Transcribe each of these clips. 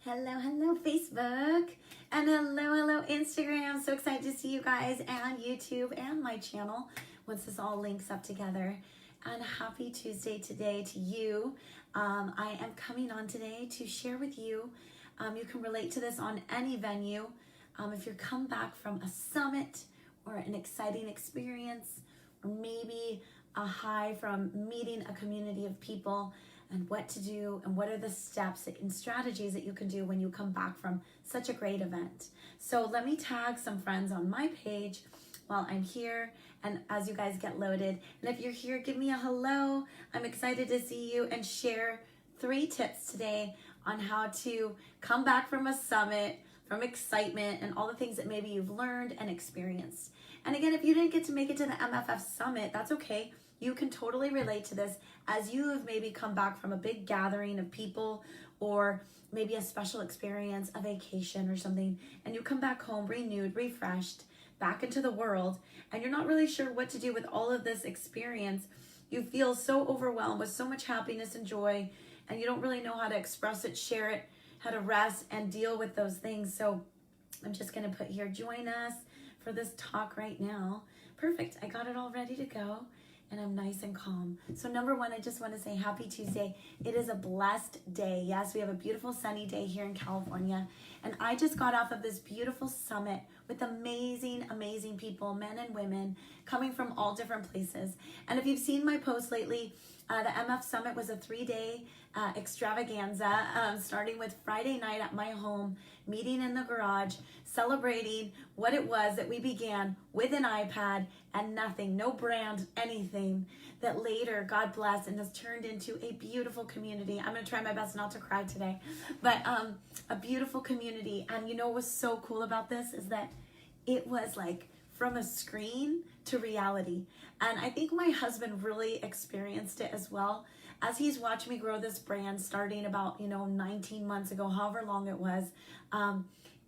Hello, Facebook, and hello, Instagram. So excited to see you guys and YouTube and my channel once this all links up together. And happy Tuesday today to you. I am coming on today to share with you. You can relate to this on any venue. If you're come back from a summit or an exciting experience, or maybe a high from meeting a community of people, and what to do and what are the steps and strategies that you can do when you come back from such a great event. So let me tag some friends on my page while I'm here and as you guys get loaded. And if you're here, give me a hello. I'm excited to see you and share 3 tips today on how to come back from a summit, from excitement and all the things that maybe you've learned and experienced. And again, if you didn't get to make it to the MFF summit, that's okay. You can totally relate to this as you have maybe come back from a big gathering of people or maybe a special experience, a vacation or something, and you come back home renewed, refreshed, back into the world, and you're not really sure what to do with all of this experience. You feel so overwhelmed with so much happiness and joy, and you don't really know how to express it, share it, how to rest and deal with those things. So I'm just going to put here, join us for this talk right now. Perfect. I got it all ready to go. And I'm nice and calm. So number 1, I just want to say happy Tuesday. It is a blessed day. Yes, we have a beautiful sunny day here in California. And I just got off of this beautiful summit with amazing people, men and women, coming from all different places. And if you've seen my posts lately, the MF Summit was a 3-day extravaganza, starting with Friday night at my home, meeting in the garage, celebrating what it was that we began with an iPad and nothing, no brand, anything, that later, God bless, and has turned into a beautiful community. I'm going to try my best not to cry today, but a beautiful community. And you know what was so cool about this is that it was like from a screen to reality. And I think my husband really experienced it as well, as he's watched me grow this brand starting about 19 months ago, however long it was,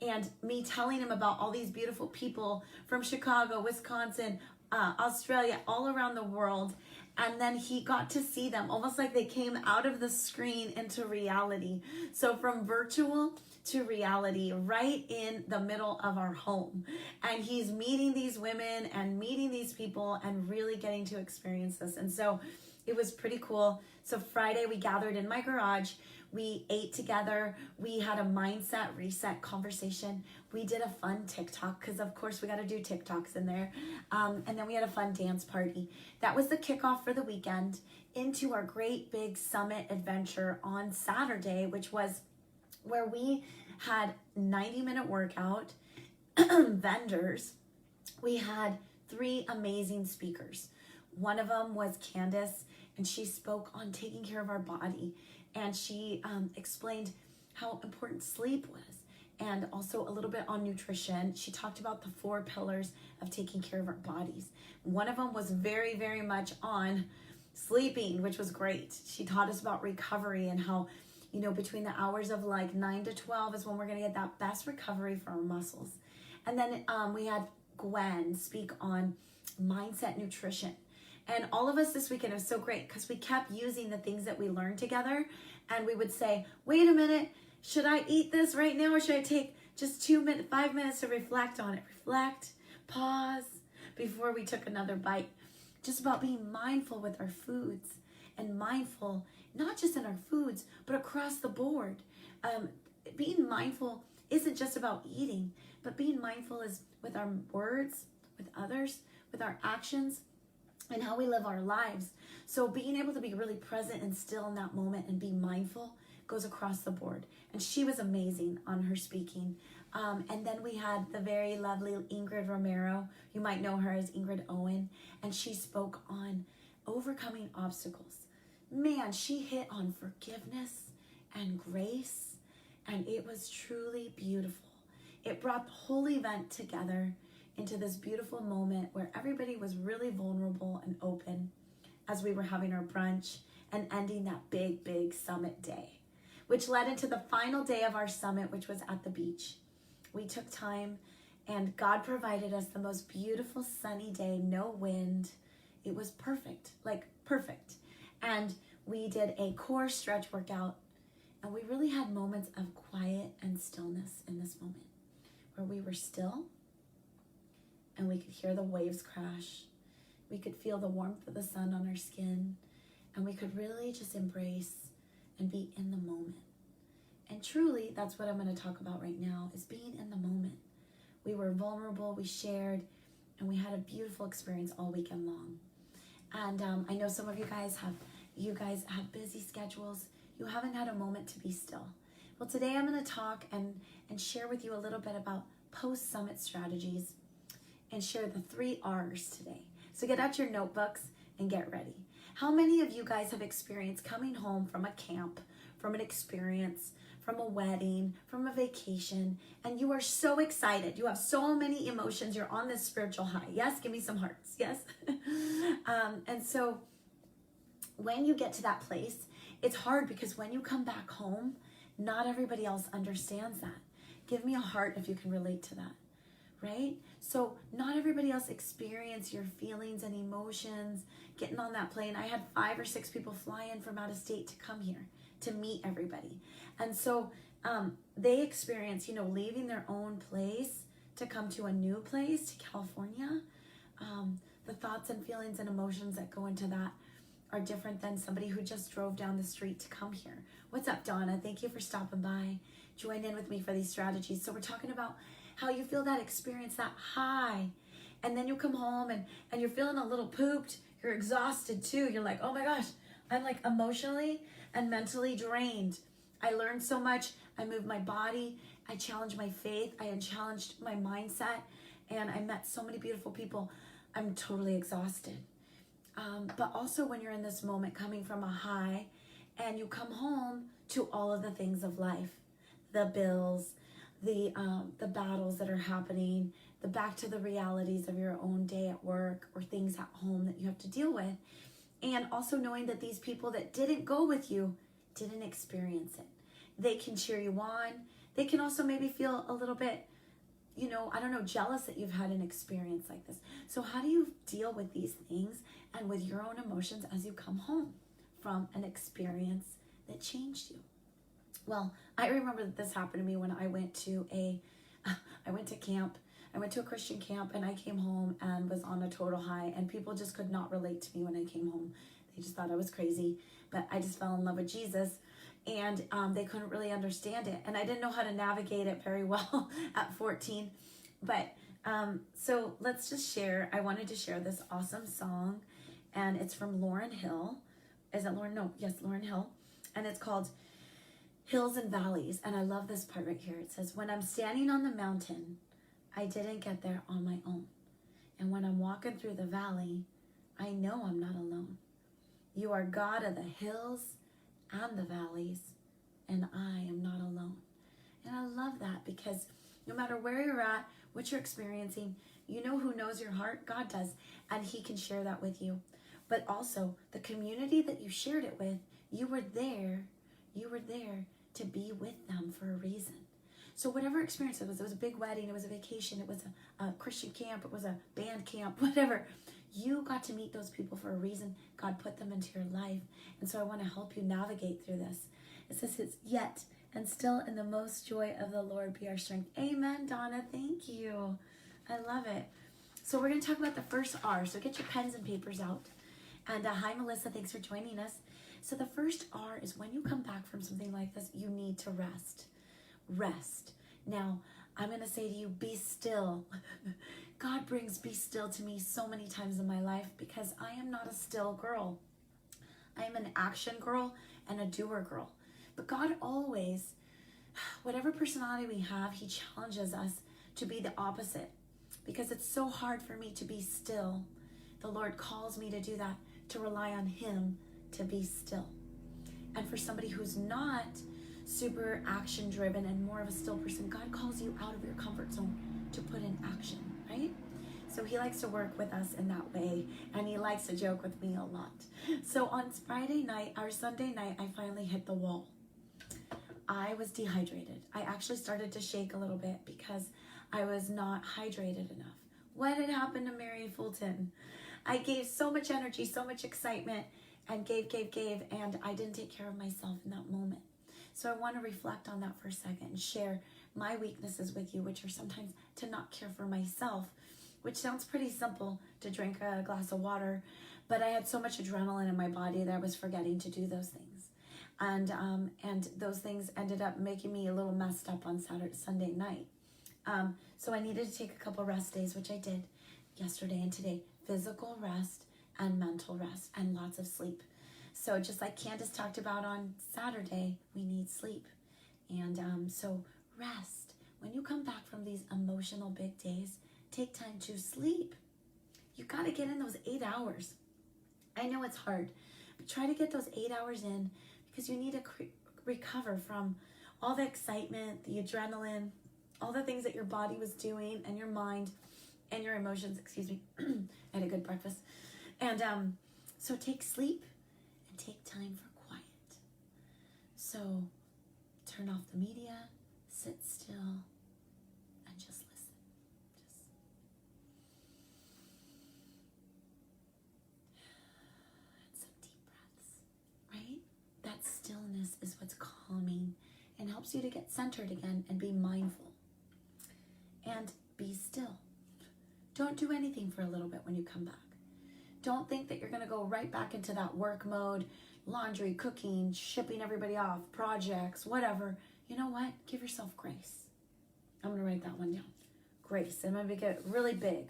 and me telling him about all these beautiful people from Chicago, Wisconsin, Australia, all around the world. And then he got to see them almost like they came out of the screen into reality. So from virtual to reality, right in the middle of our home. And he's meeting these women and meeting these people and really getting to experience this. And so it was pretty cool. So Friday we gathered in my garage. We ate together. We had a mindset reset conversation. We did a fun TikTok because of course we got to do TikToks in there. And then we had a fun dance party. That was the kickoff for the weekend into our great big summit adventure on Saturday, which was where we had 90-minute workout, vendors. We had 3 amazing speakers. One of them was Candace, and she spoke on taking care of our body. And she explained how important sleep was, and also a little bit on nutrition. She talked about the 4 pillars of taking care of our bodies. One of them was very much on sleeping, which was great. She taught us about recovery and how, between the hours of like 9 to 12 is when we're going to get that best recovery for our muscles. And then we had Gwen speak on mindset nutrition. And all of us this weekend, it was so great because we kept using the things that we learned together, and we would say, wait a minute, should I eat this right now or should I take just 5 minutes to reflect on it? Reflect, pause before we took another bite. Just about being mindful with our foods, and mindful not just in our foods, but across the board. Being mindful isn't just about eating, but being mindful is with our words, with others, with our actions, and how we live our lives. So being able to be really present and still in that moment and be mindful goes across the board. And she was amazing on her speaking. And then we had the very lovely Ingrid Romero. You might know her as Ingrid Owen. And she spoke on overcoming obstacles. Man, she hit on forgiveness and grace. And it was truly beautiful. It brought the whole event together into this beautiful moment where everybody was really vulnerable and open as we were having our brunch and ending that big summit day, which led into the final day of our summit, which was at the beach. We took time and God provided us the most beautiful sunny day, no wind. It was perfect, like perfect. And we did a core stretch workout And we really had moments of quiet and stillness in this moment where we were still and we could hear the waves crash. We could feel the warmth of the sun on our skin, and we could really just embrace and be in the moment. And truly, that's what I'm going to talk about right now, is being in the moment. We were vulnerable, we shared, and we had a beautiful experience all weekend long. And I know some of you guys have busy schedules. You haven't had a moment to be still. Well, today I'm going to talk and share with you a little bit about post-summit strategies and share the 3 R's today. So get out your notebooks and get ready. How many of you guys have experienced coming home from a camp, from an experience, from a wedding, from a vacation, and you are so excited? You have so many emotions. You're on this spiritual high. Yes? Give me some hearts. Yes? And so when you get to that place, it's hard because when you come back home, not everybody else understands that. Give me a heart if you can relate to that, right? So not everybody else experience your feelings and emotions getting on that plane. I had 5 or 6 people fly in from out of state to come here to meet everybody. And so they experience, leaving their own place to come to a new place, to California. The thoughts and feelings and emotions that go into that are different than somebody who just drove down the street to come here. What's up, Donna? Thank you for stopping by. Join in with me for these strategies. So we're talking about how you feel that experience, that high, and then you come home and you're feeling a little pooped. You're exhausted too. You're like, oh my gosh, I'm like emotionally and mentally drained. I learned so much. I moved my body. I challenged my faith. I had challenged my mindset, and I met so many beautiful people. I'm totally exhausted. But also when you're in this moment coming from a high and you come home to all of the things of life, the bills, the battles that are happening, back to the realities of your own day at work or things at home that you have to deal with. And also knowing that these people that didn't go with you didn't experience it. They can cheer you on. They can also maybe feel a little bit, jealous that you've had an experience like this. So how do you deal with these things and with your own emotions as you come home from an experience that changed you? Well, I remember that this happened to me when I went to camp. I went to a Christian camp, and I came home and was on a total high, and people just could not relate to me when I came home. They just thought I was crazy, but I just fell in love with Jesus, and they couldn't really understand it, and I didn't know how to navigate it very well at 14. But so let's just share. I wanted to share this awesome song, and it's from Lauryn Hill. Is it Lauryn? No, yes, Lauryn Hill, and it's called Hills and Valleys. And I love this part right here. It says, when I'm standing on the mountain, I didn't get there on my own. And when I'm walking through the valley, I know I'm not alone. You are God of the hills and the valleys, and I am not alone. And I love that because no matter where you're at, what you're experiencing, you know who knows your heart? God does. And he can share that with you. But also the community that you shared it with, you were there to be with them for a reason. So whatever experience it was a big wedding, it was a vacation, it was a Christian camp, it was a band camp, whatever. You got to meet those people for a reason. God put them into your life. And so I want to help you navigate through this. It says it's yet and still in the most joy of the Lord be our strength. Amen, Donna. Thank you. I love it. So we're going to talk about the first R. So get your pens and papers out. And hi, Melissa. Thanks for joining us. So the first R is when you come back from something like this, you need to rest. Rest. Now, I'm going to say to you, be still. God brings be still to me so many times in my life because I am not a still girl. I am an action girl and a doer girl. But God always, whatever personality we have, he challenges us to be the opposite because it's so hard for me to be still. The Lord calls me to do that, to rely on him to be still. And for somebody who's not super action driven and more of a still person, God calls you out of your comfort zone to put in action, right? So he likes to work with us in that way, and he likes to joke with me a lot. So on Friday night, or Sunday night, I finally hit the wall. I was dehydrated. I actually started to shake a little bit because I was not hydrated enough. What had happened to Mary Fulton? I gave so much energy, so much excitement, and gave, and I didn't take care of myself in that moment. So I want to reflect on that for a second and share my weaknesses with you, which are sometimes to not care for myself, which sounds pretty simple, to drink a glass of water, but I had so much adrenaline in my body that I was forgetting to do those things. And those things ended up making me a little messed up on Sunday night. So I needed to take a couple rest days, which I did yesterday and today. Physical rest and mental rest and lots of sleep. So just like Candace talked about on Saturday, we need sleep. And so rest. When you come back from these emotional big days, take time to sleep. You got to get in those 8 hours. I know it's hard, but try to get those 8 hours in, because you need to recover from all the excitement, the adrenaline, all the things that your body was doing, and your mind and your emotions. Excuse me. I had a good breakfast. And so take sleep and take time for quiet. So turn off the media, sit still, and just listen. And some deep breaths, right? That stillness is what's calming and helps you to get centered again and be mindful. And be still. Don't do anything for a little bit when you come back. Don't think that you're going to go right back into that work mode, laundry, cooking, shipping everybody off, projects, whatever. You know what? Give yourself grace. I'm going to write that one down. Grace. I'm going to make it really big,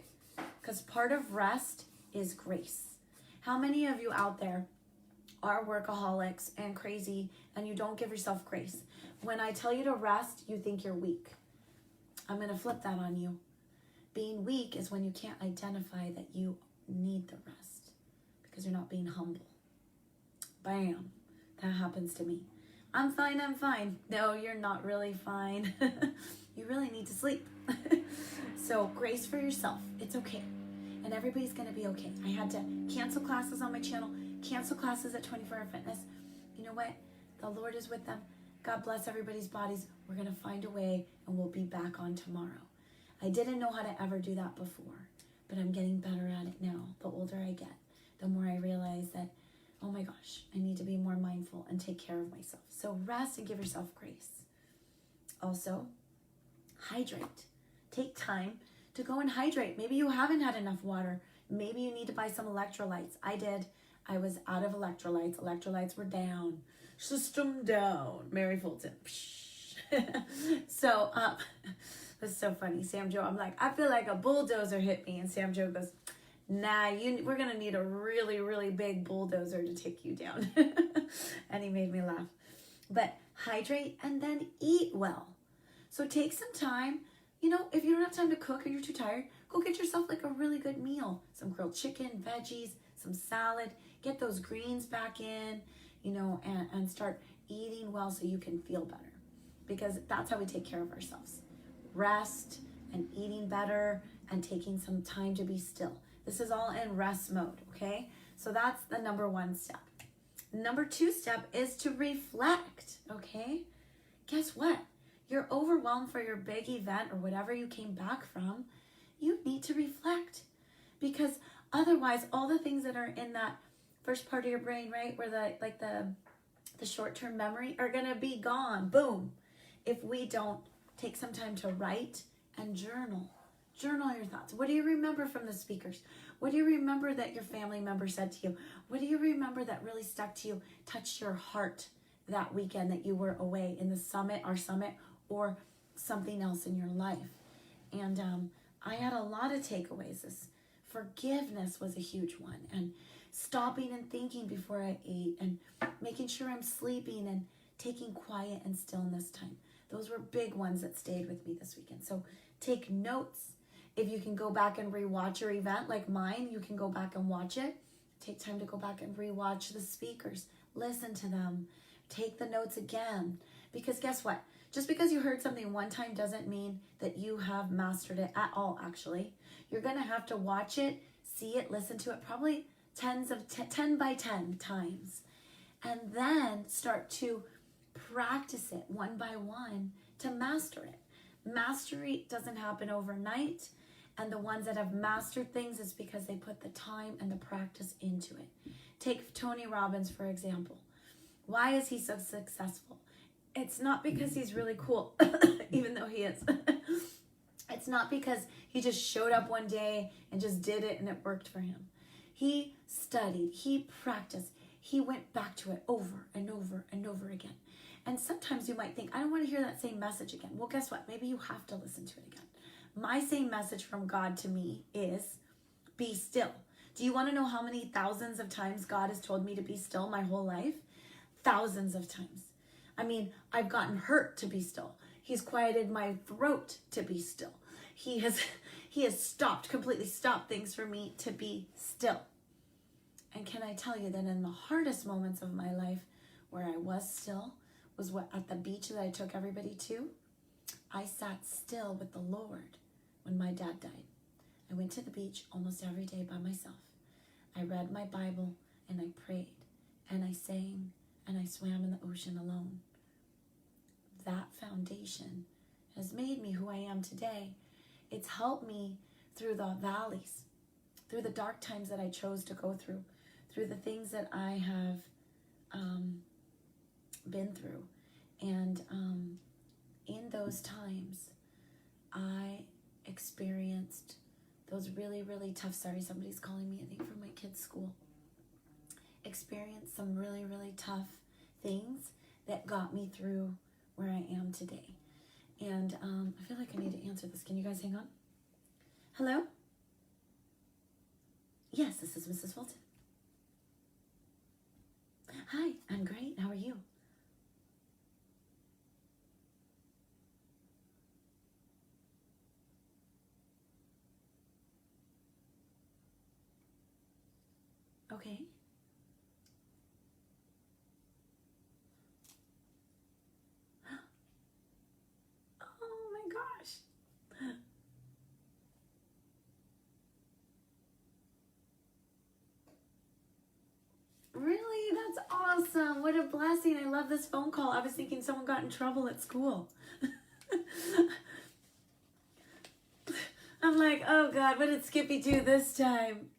because part of rest is grace. How many of you out there are workaholics and crazy and you don't give yourself grace? When I tell you to rest, you think you're weak. I'm going to flip that on you. Being weak is when you can't identify that you need the rest because you're not being humble. Bam. That happens to me. I'm fine, I'm fine. No, you're not really fine. You really need to sleep. So grace for yourself. It's okay. And everybody's going to be okay. I had to cancel classes on my channel, cancel classes at 24-Hour Fitness. You know what? The Lord is with them. God bless everybody's bodies. We're going to find a way, and we'll be back on tomorrow. I didn't know how to ever do that before, but I'm getting better at it now. The older I get, the more I realize that, oh my gosh, I need to be more mindful and take care of myself. So rest and give yourself grace. Also, hydrate. Take time to go and hydrate. Maybe you haven't had enough water. Maybe you need to buy some electrolytes. I did. I was out of electrolytes. Electrolytes were down. System down. Mary Fulton. So, it's so funny. Sam Joe, I'm like, I feel like a bulldozer hit me. And Sam Joe goes, nah, we're going to need a really, really big bulldozer to take you down. And he made me laugh. But hydrate and then eat well. So take some time. You know, if you don't have time to cook and you're too tired, go get yourself like a really good meal. Some grilled chicken, veggies, some salad. Get those greens back in, you know, and start eating well so you can feel better. Because that's how we take care of ourselves. Rest and eating better and taking some time to be still. This is all in rest mode, okay? So that's the number one step. Number two step is to reflect, okay? Guess what? You're overwhelmed for your big event or whatever you came back from. You need to reflect, because otherwise all the things that are in that first part of your brain, right, where the short-term memory are going to be gone. Boom. If we don't take some time to write and journal. Journal your thoughts. What do you remember from the speakers? What do you remember that your family member said to you? What do you remember that really stuck to you, touched your heart that weekend that you were away in the summit, our summit, or something else in your life? And I had a lot of takeaways. This forgiveness was a huge one. And stopping and thinking before I ate, and making sure I'm sleeping, and taking quiet and stillness time. Those were big ones that stayed with me this weekend. So take notes. If you can go back and rewatch your event like mine, you can go back and watch it. Take time to go back and rewatch the speakers. Listen to them. Take the notes again. Because guess what? Just because you heard something one time doesn't mean that you have mastered it at all, actually. You're going to have to watch it, see it, listen to it, probably 10 by 10 times. And then start to practice it one by one to master it. Mastery doesn't happen overnight. And the ones that have mastered things is because they put the time and the practice into it. Take Tony Robbins, for example. Why is he so successful? it's not because he's really cool, even though he is. It's not because he just showed up one day and just did it and it worked for him. He studied, he practiced, he went back to it over and over and over again. And sometimes you might think, I don't want to hear that same message again. Well, guess what? Maybe you have to listen to it again. My same message from God to me is, be still. Do you want to know how many thousands of times God has told me to be still my whole life? Thousands of times. I mean, I've gotten hurt to be still. He's quieted my throat to be still. He has completely stopped things for me to be still. And can I tell you that in the hardest moments of my life where I was still was at the beach that I took everybody to. I sat still with the Lord when my dad died. I went to the beach almost every day by myself. I read my Bible and I prayed and I sang and I swam in the ocean alone. That foundation has made me who I am today. It's helped me through the valleys, through the dark times that I chose to go through the things that I have been through. And in those times, I experienced those really, really tough, sorry, somebody's calling me, I think from my kid's school. Experienced some really, really tough things that got me through where I am today. And I feel like I need to answer this. Can you guys hang on? Hello? Yes, this is Mrs. Fulton. Hi, I'm great. How are you? Okay. Oh my gosh. Really? That's awesome. What a blessing. I love this phone call. I was thinking someone got in trouble at school. I'm like, oh God, what did Skippy do this time?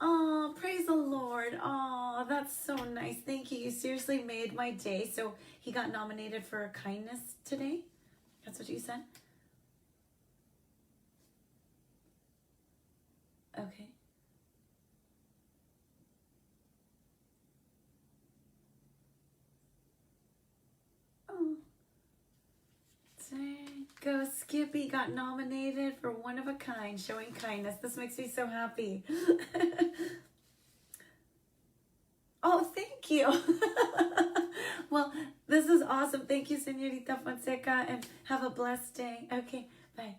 Oh, praise the Lord. Oh, that's so nice. Thank you. You seriously made my day. So he got nominated for kindness today? That's what you said? Okay. Oh. Dang. Go Skippy got nominated for one of a kind, showing kindness. This makes me so happy. Oh, thank you. Well, this is awesome. Thank you, Señorita Fonseca, and have a blessed day. Okay, bye.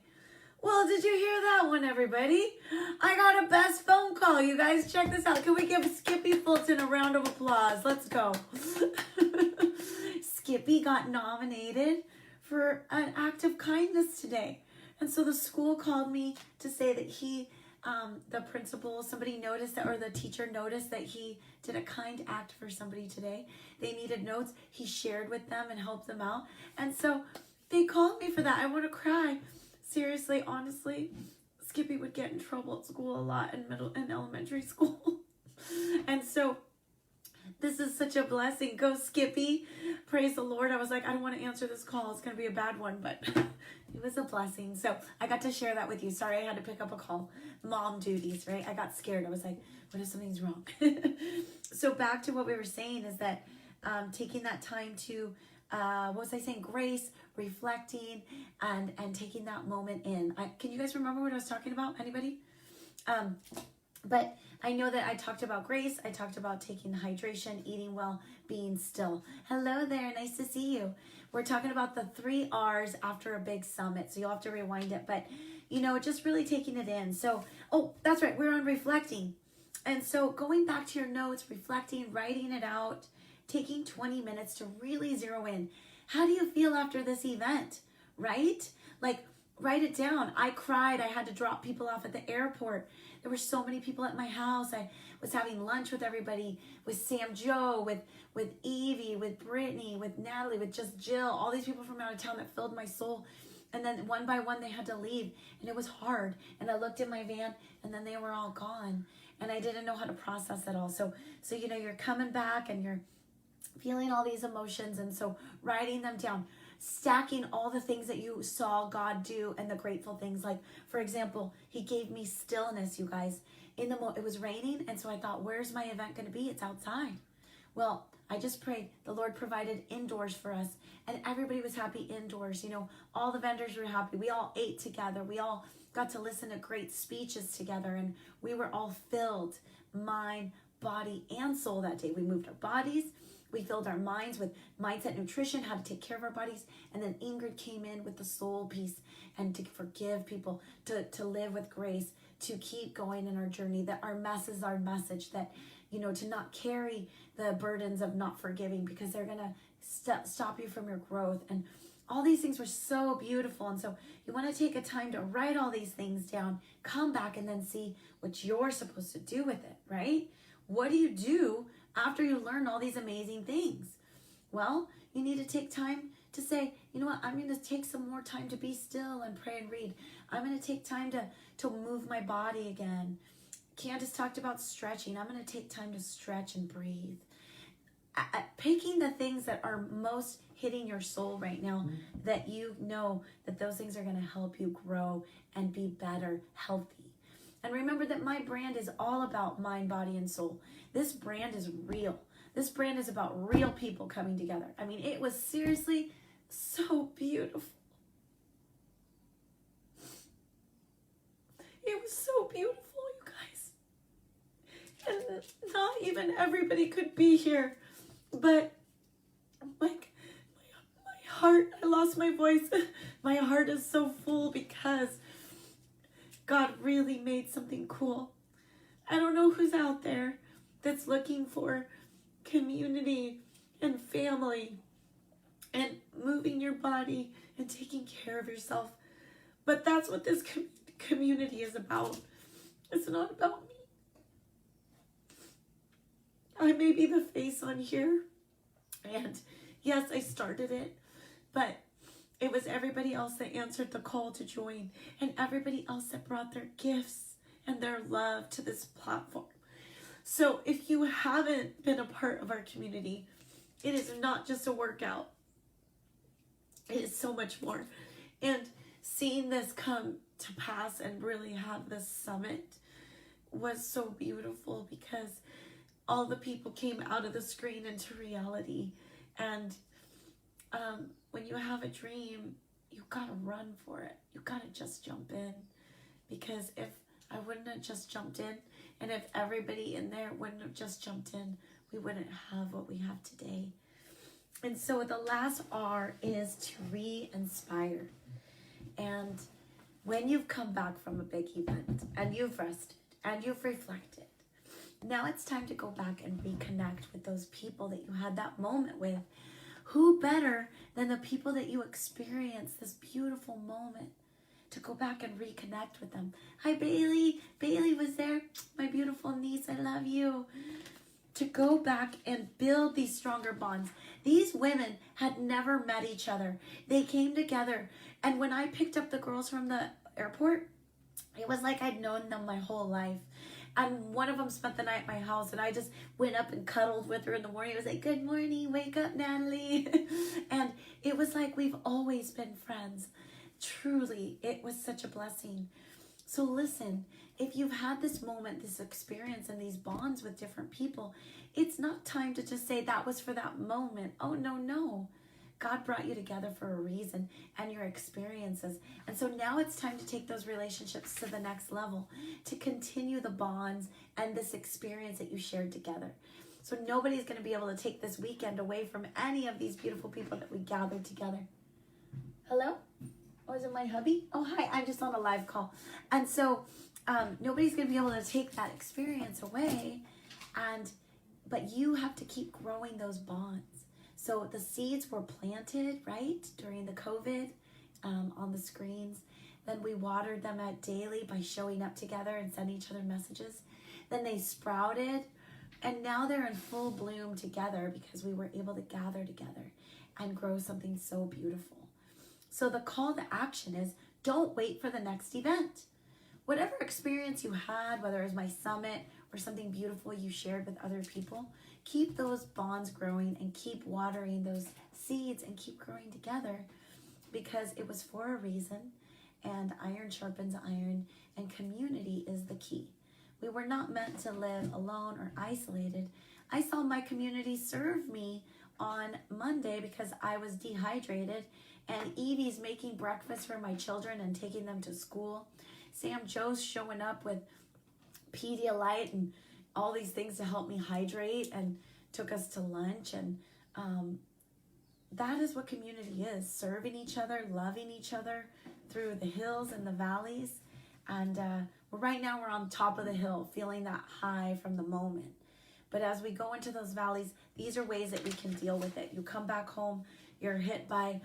Well, did you hear that one, everybody? I got a best phone call. You guys, check this out. Can we give Skippy Fulton a round of applause? Let's go. Skippy got nominated for an act of kindness today. And so the school called me to say that he, the principal, somebody noticed that, or the teacher noticed that he did a kind act for somebody today. They needed notes. He shared with them and helped them out. And so they called me for that. I want to cry. Seriously, honestly, Skippy would get in trouble at school a lot in elementary school. And so this is such a blessing. Go Skippy. Praise the Lord. I was like, I don't want to answer this call. It's going to be a bad one, but it was a blessing. So I got to share that with you. Sorry, I had to pick up a call. Mom duties, right? I got scared. I was like, what if something's wrong? So back to what we were saying is that taking that time to, what was I saying? Grace, reflecting, and taking that moment in. Can you guys remember what I was talking about? Anybody? But I know that I talked about grace. I talked about taking the hydration, eating well, being still. Hello there. Nice to see you. We're talking about the 3 R's after a big summit. So you'll have to rewind it. But, you know, just really taking it in. So, oh, that's right. We're on reflecting. And so going back to your notes, reflecting, writing it out, taking 20 minutes to really zero in. How do you feel after this event, right? Like, write it down. I cried. I had to drop people off at the airport. There were so many people at my house. I was having lunch with everybody, with Sam Joe, with Evie, with Brittany, with Natalie, with just Jill, all these people from out of town that filled my soul. And then one by one, they had to leave. And it was hard. And I looked in my van, and then they were all gone. And I didn't know how to process it all. So you know, you're coming back, and you're feeling all these emotions, and so writing them down, stacking all the things that you saw God do and the grateful things. Like, for example, he gave me stillness, you guys. It was raining, and so I thought, where's my event going to be? It's outside. Well, I just prayed. The Lord provided indoors for us, and everybody was happy indoors. You know, all the vendors were happy. We all ate together. We all got to listen to great speeches together, and we were all filled, mind, body, and soul that day. We moved our bodies. We filled our minds with mindset, nutrition, how to take care of our bodies. And then Ingrid came in with the soul piece, and to forgive people, to live with grace, to keep going in our journey, that our mess is our message, that, you know, to not carry the burdens of not forgiving, because they're going to stop you from your growth. And all these things were so beautiful. And so you want to take a time to write all these things down, come back, and then see what you're supposed to do with it, right? What do you do after you learn all these amazing things? Well, you need to take time to say, you know what, I'm going to take some more time to be still and pray and read. I'm going to take time to move my body again. Candace talked about stretching. I'm going to take time to stretch and breathe. Picking the things that are most hitting your soul right now, that you know that those things are going to help you grow and be better, healthy. And remember that my brand is all about mind, body, and soul. This brand is real. This brand is about real people coming together. I mean, it was seriously so beautiful. It was so beautiful, you guys. And not even everybody could be here. But like my heart, I lost my voice. My heart is so full because God really made something cool. I don't know who's out there that's looking for community and family and moving your body and taking care of yourself. But that's what this community is about. It's not about me. I may be the face on here. And yes, I started it. But it was everybody else that answered the call to join, and everybody else that brought their gifts and their love to this platform. So if you haven't been a part of our community, it is not just a workout. It is so much more. And seeing this come to pass and really have this summit was so beautiful, because all the people came out of the screen into reality. And when you have a dream, you gotta run for it. You gotta just jump in. Because if I wouldn't have just jumped in, and if everybody in there wouldn't have just jumped in, we wouldn't have what we have today. And so the last R is to re-inspire. And when you've come back from a big event, and you've rested, and you've reflected, now it's time to go back and reconnect with those people that you had that moment with. Who better than the people that you experienced this beautiful moment to go back and reconnect with them? Hi, Bailey. Bailey was there. My beautiful niece, I love you. To go back and build these stronger bonds. These women had never met each other. They came together. And when I picked up the girls from the airport, it was like I'd known them my whole life. And one of them spent the night at my house, and I just went up and cuddled with her in the morning. It was like, good morning, wake up, Natalie. And it was like we've always been friends. Truly, it was such a blessing. So listen, if you've had this moment, this experience, and these bonds with different people, it's not time to just say that was for that moment. Oh, no. God brought you together for a reason, and your experiences. And so now it's time to take those relationships to the next level, to continue the bonds and this experience that you shared together. So nobody's going to be able to take this weekend away from any of these beautiful people that we gathered together. Hello? Oh, is it my hubby? Oh, hi. I'm just on a live call. And so nobody's going to be able to take that experience away, but you have to keep growing those bonds. So the seeds were planted, right, during the COVID on the screens. Then we watered them out daily by showing up together and sending each other messages. Then they sprouted, and now they're in full bloom together because we were able to gather together and grow something so beautiful. So the call to action is, don't wait for the next event. Whatever experience you had, whether it was my summit or something beautiful you shared with other people, keep those bonds growing and keep watering those seeds and keep growing together, because it was for a reason, and iron sharpens iron, and community is the key. We were not meant to live alone or isolated. I saw my community serve me on Monday because I was dehydrated, and Evie's making breakfast for my children and taking them to school. Sam Joe's showing up with Pedialyte and all these things to help me hydrate and took us to lunch. And that is what community is, serving each other, loving each other through the hills and the valleys. And right now we're on top of the hill, feeling that high from the moment. But as we go into those valleys, these are ways that we can deal with it. You come back home, you're hit by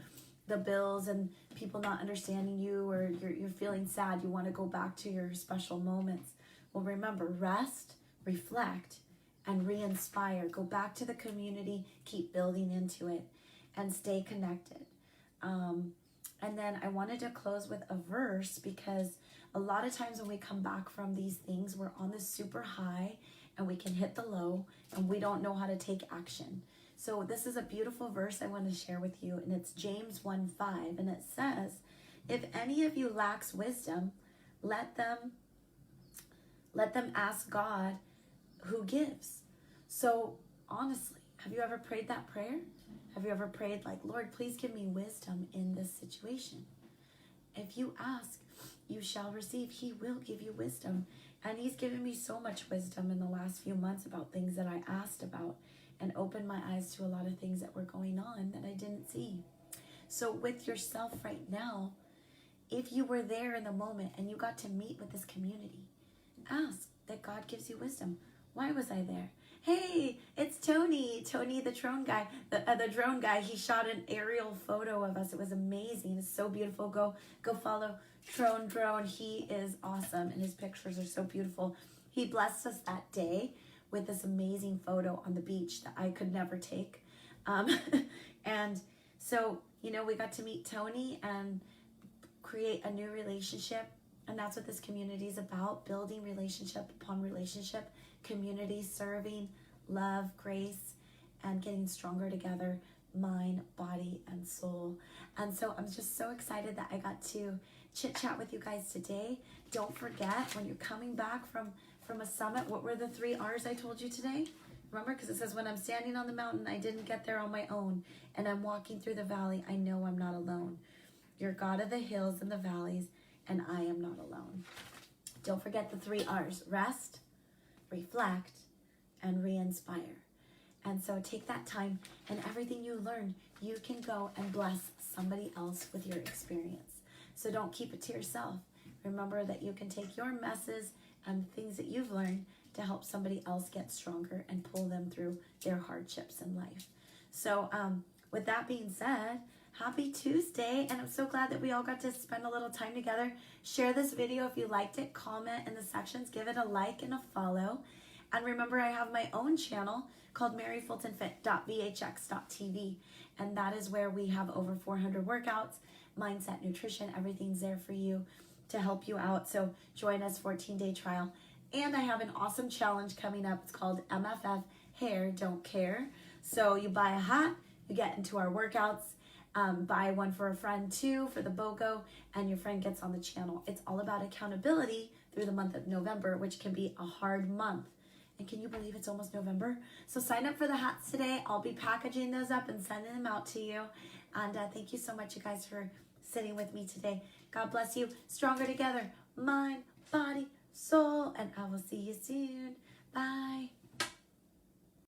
the bills and people not understanding you, or you're feeling sad, you want to go back to your special moments. Well, remember, rest, reflect, and re-inspire. Go back to the community, keep building into it, and stay connected. And then I wanted to close with a verse, because a lot of times when we come back from these things, we're on this super high and we can hit the low and we don't know how to take action. So this is a beautiful verse I want to share with you, and it's James 1:5, and it says, if any of you lacks wisdom, let them ask God, who gives. So honestly, have you ever prayed that prayer? Have you ever prayed like, Lord, please give me wisdom in this situation? If you ask, you shall receive. He will give you wisdom. And he's given me so much wisdom in the last few months about things that I asked about, and opened my eyes to a lot of things that were going on that I didn't see. So with yourself right now, if you were there in the moment and you got to meet with this community, ask that God gives you wisdom. Why was I there? Hey, it's Tony the drone guy. The drone guy. He shot an aerial photo of us. It was amazing. It's so beautiful. Go follow Drone. He is awesome, and his pictures are so beautiful. He blessed us that day with this amazing photo on the beach that I could never take. And so, we got to meet Tony and create a new relationship. And that's what this community is about, building relationship upon relationship, community, serving, love, grace, and getting stronger together, mind, body, and soul. And so I'm just so excited that I got to chit chat with you guys today. Don't forget, when you're coming back from a summit, what were the 3 R's I told you today? Remember, because it says, when I'm standing on the mountain, I didn't get there on my own, and I'm walking through the valley, I know I'm not alone. You're God of the hills and the valleys, and I am not alone. Don't forget the 3 R's: rest, reflect, and re-inspire. And so take that time, and everything you learned, you can go and bless somebody else with your experience. So don't keep it to yourself. Remember that you can take your messes and things that you've learned to help somebody else get stronger and pull them through their hardships in life. So with that being said, happy Tuesday, and I'm so glad that we all got to spend a little time together. Share this video if you liked it, comment in the sections, give it a like and a follow. And remember, I have my own channel called maryfultonfit.vhx.tv, and that is where we have over 400 workouts, mindset, nutrition, everything's there for you to help you out. So join us, 14-day trial. And I have an awesome challenge coming up. It's called MFF, Hair Don't Care. So you buy a hat, you get into our workouts, buy one for a friend too for the BOGO, and your friend gets on the channel. It's all about accountability through the month of November, which can be a hard month. And can you believe it's almost November? So sign up for the hats today. I'll be packaging those up and sending them out to you. And thank you so much, you guys, for sitting with me today. God bless you. Stronger together, mind, body, soul, and I will see you soon. Bye.